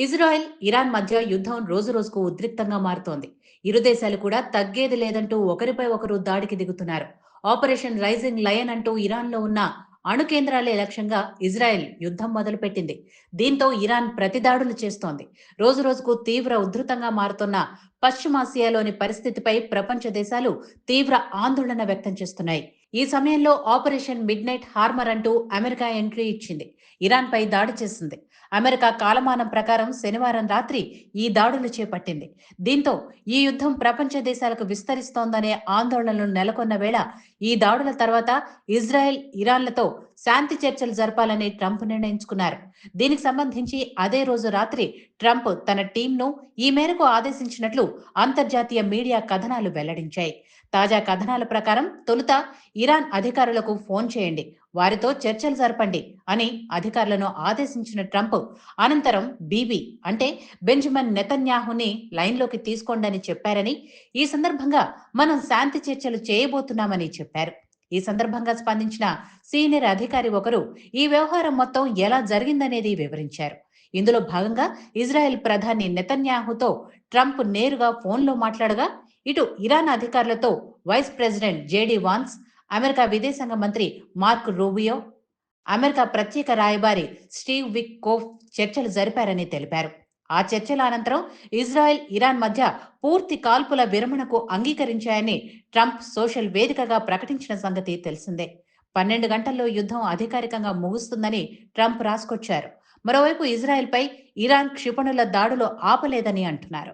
Israel, Iran మధ్య యుద్ధం రోజురోజుకు ఉద్రిక్తంగా మారుతోంది. ఇరు దేశాలు కూడా తగ్గేది లేదంటూ ఒకరిపై ఒకరు దాడికి దిగుతున్నారు. ఆపరేషన్ రైజింగ్ లయన్ అంటూ ఇరాన్లో ఉన్న అణు కేంద్రాలే లక్ష్యంగా ఇజ్రాయెల్ యుద్ధం మొదలుపెట్టింది. దీంతో ఇరాన్ ప్రతిదాడులు చేస్తోంది. రోజురోజుకు తీవ్ర ఉధృతంగా మారుతున్న పశ్చిమాసియాలోని పరిస్థితిపై ప్రపంచ దేశాలు తీవ్ర ఆందోళన వ్యక్తం చేస్తున్నాయి. ఈ సమయంలో ఆపరేషన్ మిడ్నైట్ హార్మర్ అంటూ అమెరికా ఎంట్రీ ఇచ్చింది. ఇరాన్పై దాడి చేసింది. అమెరికా కాలమానం ప్రకారం శనివారం రాత్రి ఈ దాడులు చేపట్టింది. దీంతో ఈ యుద్ధం ప్రపంచ దేశాలకు విస్తరిస్తోందనే ఆందోళనలు నెలకొన్న వేళ ఈ దాడుల తర్వాత ఇజ్రాయెల్, ఇరాన్లతో శాంతి చర్చలు జరపాలని ట్రంప్ నిర్ణయించుకున్నారు. దీనికి సంబంధించి అదే రోజు రాత్రి ట్రంప్ తన టీంను ఈ మేరకు ఆదేశించినట్లు అంతర్జాతీయ మీడియా కథనాలు వెల్లడించాయి. తాజా కథనాల ప్రకారం తొలుత ఇరాన్ అధికారులకు ఫోన్ చేయండి, వారితో చర్చలు జరపండి అని అధికారులను ఆదేశించిన ట్రంప్ అనంతరం బీబీ అంటే బెంజమిన్ నెతన్యాహుని లైన్లోకి తీసుకోండని చెప్పారని, ఈ సందర్భంగా మనం శాంతి చర్చలు చేయబోతున్నామని చెప్పారు. ఈ సందర్భంగా స్పందించిన సీనియర్ అధికారి ఒకరు ఈ వ్యవహారం మొత్తం ఎలా జరిగిందనేది వివరించారు. ఇందులో భాగంగా ఇజ్రాయెల్ ప్రధాని నెతన్యాహుతో ట్రంప్ నేరుగా ఫోన్లో మాట్లాడగా, ఇటు ఇరాన్ అధికారులతో vice president JD Vance, America విదేశాంగ మంత్రి మార్క్ రూబియో, అమెరికా ప్రత్యేక రాయబారి స్టీవ్ విక్ కోఫ్ చర్చలు జరిపారని తెలిపారు. ఆ చర్చల అనంతరం ఇజ్రాయెల్, ఇరాన్ మధ్య పూర్తి కాల్పుల విరమణకు అంగీకరించాయని ట్రంప్ సోషల్ వేదికగా ప్రకటించిన సంగతి తెలిసిందే. 12 గంటల్లో యుద్ధం అధికారికంగా ముగుస్తుందని ట్రంప్ రాసుకొచ్చారు. మరోవైపు ఇజ్రాయెల్పై ఇరాన్ క్షిపణుల దాడులు ఆపలేదని అంటున్నారు.